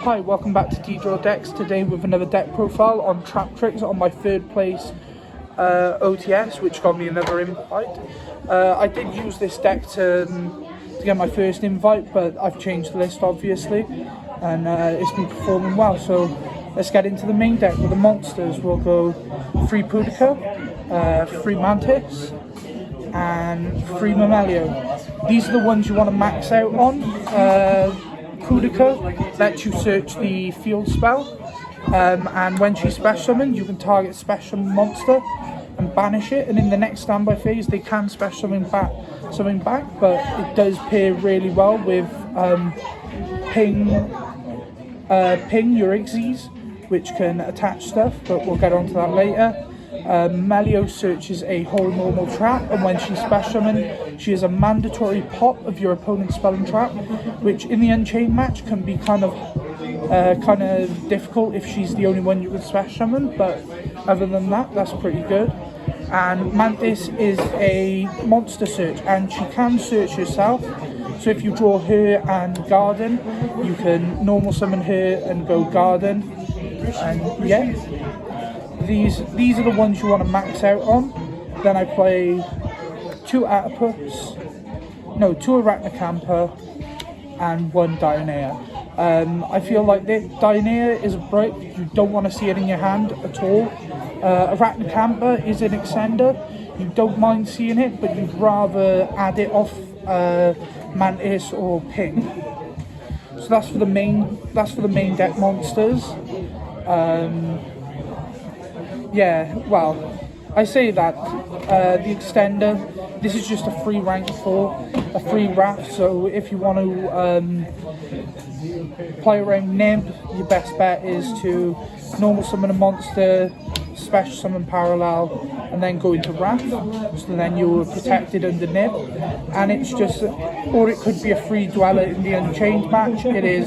Hi, welcome back to D-Draw Decks. Today with another deck profile on Traptrix on my third place OTS, which got me another invite. I did use this deck to get my first invite, but I've changed the list obviously, and it's been performing well. So let's get into the main deck with the monsters. We'll go 3 Pudica, 3 Mantis, and 3 Mamelio. These are the ones you want to max out on. Pudica lets you search the field spell, and when she's special summoned, you can target special monster and banish it, and in the next standby phase they can special something back, but it does pair really well with ping your Ixies, which can attach stuff, but we'll get onto that later. Melio searches a whole normal trap, and when she's special summoned, she is a mandatory pop of your opponent's spell and trap, which in the Unchained match can be kind of difficult if she's the only one you can special summon, but other than that, that's pretty good. And Mantis is a monster search, and she can search herself, so if you draw her and Garden, you can normal summon her and go Garden, and yeah. These are the ones you want to max out on. Then I play 2 Arachnacampa and 1 Dionea. I feel like Dionea is a brick, you don't want to see it in your hand at all. Arachnacampa is an extender, you don't mind seeing it, but you'd rather add it off Mantis or Ping. So that's for the main deck monsters. Yeah, well, I say that the extender, this is just a free rank 4, a free wrath, so if you want to play around Nib, your best bet is to normal summon a monster, special summon Parallel, and then go into Wrath, so then you're protected under Nib. And it's just, or it could be a free Dweller in the Unchained match. It is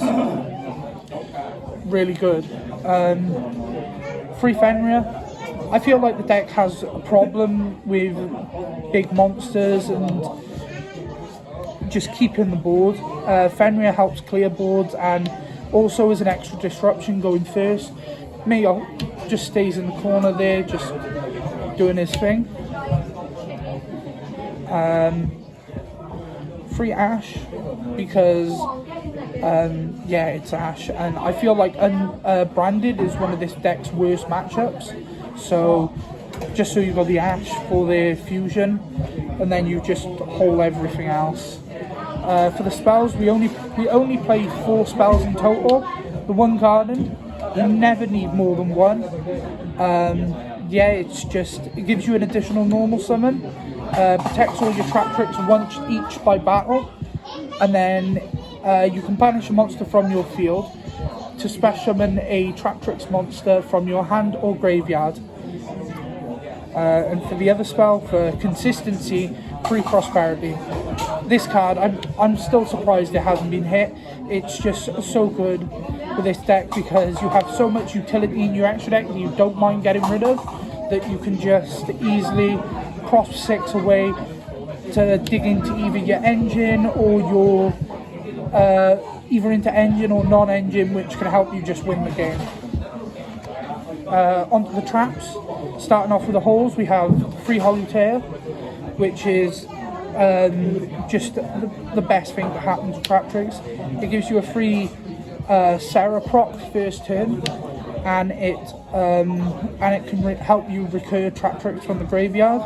really good. Free Fenrir. I feel like the deck has a problem with big monsters and just keeping the board. Fenrir helps clear boards and also is an extra disruption going first. Mayo just stays in the corner there, just doing his thing. Free Ash, because yeah, it's Ash, and I feel like Branded is one of this deck's worst matchups. So just so you've got the Ash for the fusion, and then you just hold everything else. For the spells, we only play 4 spells in total. The 1 Garden, you never need more than 1. Yeah, it gives you an additional normal summon, protects all your Traptrix once each by battle, and then you can banish a monster from your field to special summon a Traptrix monster from your hand or graveyard. And for the other spell, for consistency, free Prosperity. This card, I'm still surprised it hasn't been hit. It's just so good with this deck because you have so much utility in your extra deck that you don't mind getting rid of, that you can just easily cross 6 away to dig into either your engine or your either into engine or non-engine, which can help you just win the game. Onto the traps. Starting off with the holes, we have 3 Holutair, which is just the best thing that happens to Traptrix. It gives you a free Sarah proc first turn, and it can help you recur Traptrix from the graveyard.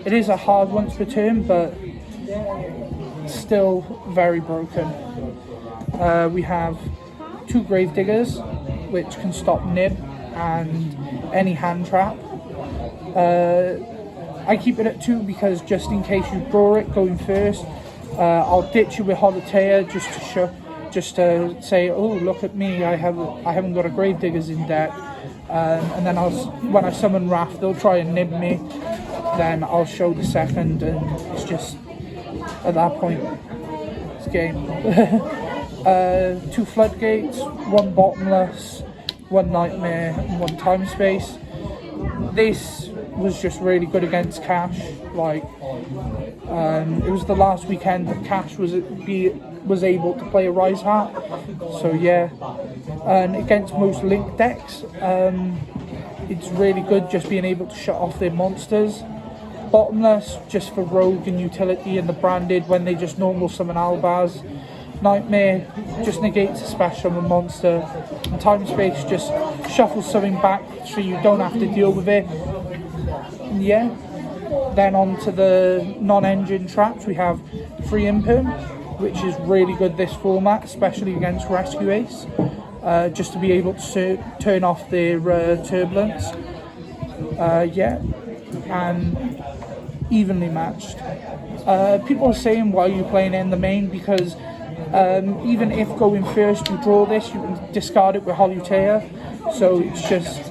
It is a hard once per turn, but still very broken. We have 2 Gravediggers, which can stop Nib and any hand trap. I keep it at 2 because just in case you draw it going first, I'll ditch you with Holutair just to say, oh, look at me, I haven't got a Gravediggers in deck, and then when I summon Wrath, they'll try and nib me. Then I'll show the second, and it's just at that point it's game. 2 Floodgates, 1 Bottomless, 1 Nightmare, and 1 Time Space. This was just really good against Kash. Like, it was the last weekend that Kash was able to play a Rise Hat. So yeah, and against most Link decks, it's really good just being able to shut off their monsters. Bottomless just for rogue and utility, and the branded when they just normal summon Albaz. Nightmare just negates a special summon monster, and Time Space just shuffles something back so you don't have to deal with it. And yeah, then on to the non-engine traps, we have Free Imperm, which is really good this format, especially against Rescue Ace, just to be able to turn off their turbulence. Yeah, and evenly matched. People are saying why are you playing in the main, because even if going first you draw this, you can discard it with Holutea, so it's just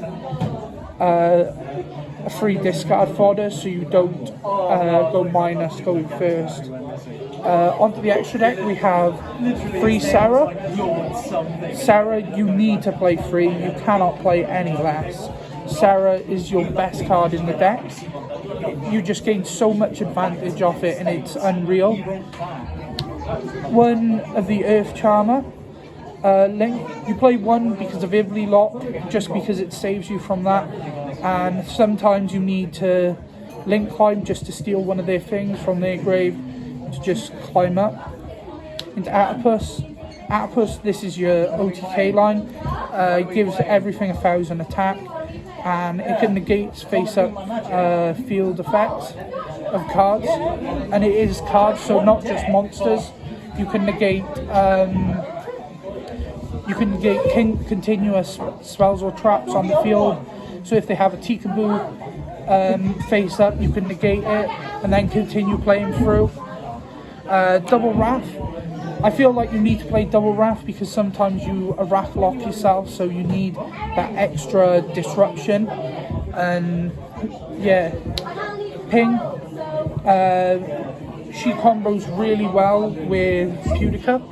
a free discard fodder, so you don't go minus going first. Onto the extra deck, we have free Sarah. Sarah, you need to play free, you cannot play any less. Sarah is your best card in the deck. You just gain so much advantage off it, and it's unreal. One of the Earth Charmer, Link, you play one because of Ively Lock, just because it saves you from that, and sometimes you need to Link climb just to steal one of their things from their grave to just climb up. Into Atopus. Atopus, this is your OTK line, gives everything 1000 attack, and it can negate face-up field effects of cards, and it is cards, so not just monsters. You can negate continuous spells or traps on the field. So if they have a Tikaboo face up, you can negate it and then continue playing through. Double Wrath. I feel like you need to play Double Wrath because sometimes you Wrath lock yourself, so you need that extra disruption. And yeah, Ping. She combos really well with Pudica.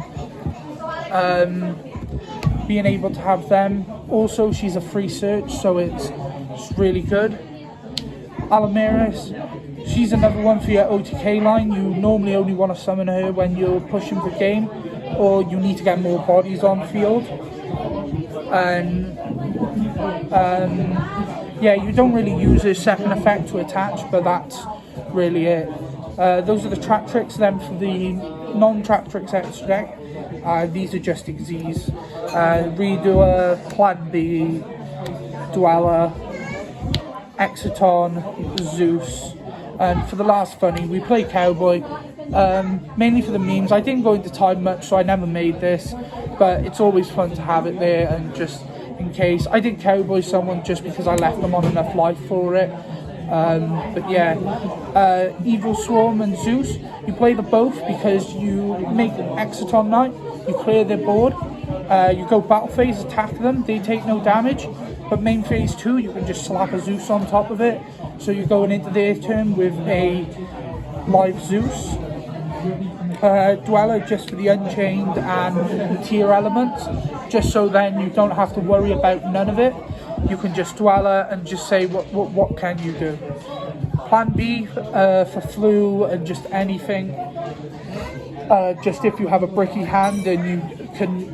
Being able to have them. Also, she's a free search, so it's really good. Alamiris, she's another one for your OTK line. You normally only want to summon her when you're pushing for game, or you need to get more bodies on field. And yeah, you don't really use her second effect to attach, but that's really it. Those are the Traptrix. Then for the non-Traptrix extra deck, these are just Xyz. Redoer, Plan B, Dweller, Exciton, Zeus. And for the last funny, we play Cowboy, mainly for the memes. I didn't go into time much, so I never made this, but it's always fun to have it there, and just in case. I did Cowboy someone just because I left them on enough life for it. But yeah, Evil Swarm and Zeus, you play the both because you make Exciton Knight, you clear their board, you go battle phase, attack them, they take no damage, but main phase 2 you can just slap a Zeus on top of it, so you're going into their turn with a live Zeus. Dweller just for the Unchained and tier elements, just so then you don't have to worry about none of it. You can just Dweller and just say what can you do. Plan B for flu and just anything. Just if you have a bricky hand and you can,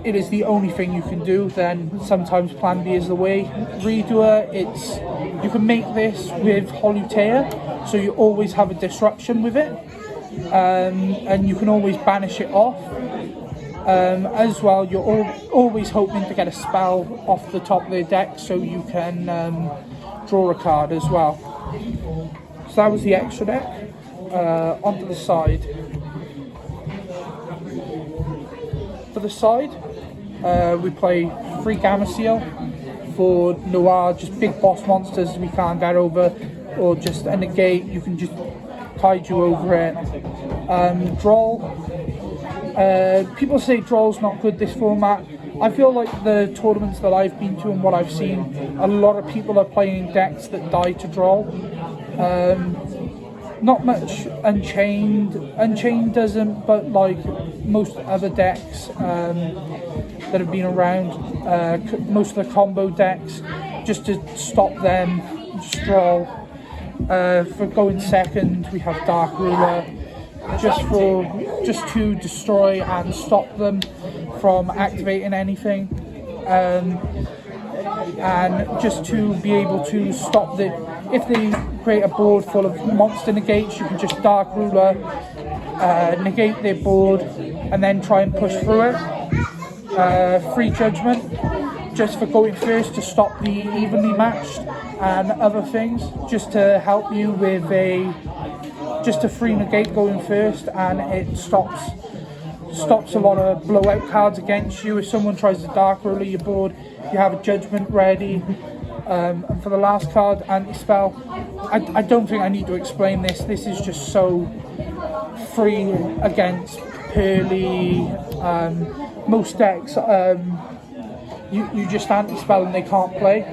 it is the only thing you can do, then sometimes Plan B is the way. Redoer, you can make this with Holutea, so you always have a disruption with it, and you can always banish it off. As well, you're always hoping to get a spell off the top of their deck, so you can draw a card as well. So that was the extra deck. Onto the side. For the side, we play free Gamma Seal for Noir, just big boss monsters we can't get over, or just a negate, you can just tide you over it. Droll. People say Droll's not good this format. I feel like the tournaments that I've been to and what I've seen, a lot of people are playing decks that die to Droll. Not much Unchained. Unchained doesn't, but like most other decks that have been around, most of the combo decks, just to stop them Stroll. For going second, we have Dark Ruler, just to destroy and stop them from activating anything, and just to be able to stop if they create a board full of monster negates, you can just Dark Ruler, negate their board, and then try and push through it. Free Judgment, just for going first to stop the evenly matched and other things, just to help you with just a free negate going first, and it stops a lot of blowout cards against you. If someone tries to Dark Ruler your board, you have a Judgment ready. And for the last card, Anti-Spell, I don't think I need to explain this. This is just so free against Pearly. Most decks, you just Anti-Spell and they can't play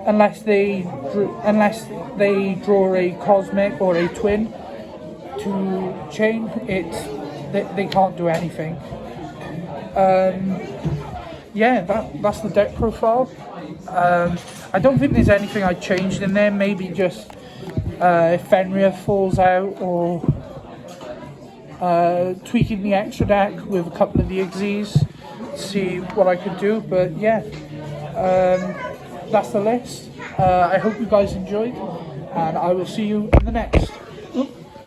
unless they draw a Cosmic or a Twin to chain. They can't do anything. Yeah, that's the deck profile. I don't think there's anything I changed in there. Maybe just if Fenrir falls out, or tweaking the extra deck with a couple of the Xyz, see what I could do. But yeah, that's the list. I hope you guys enjoyed, and I will see you in the next.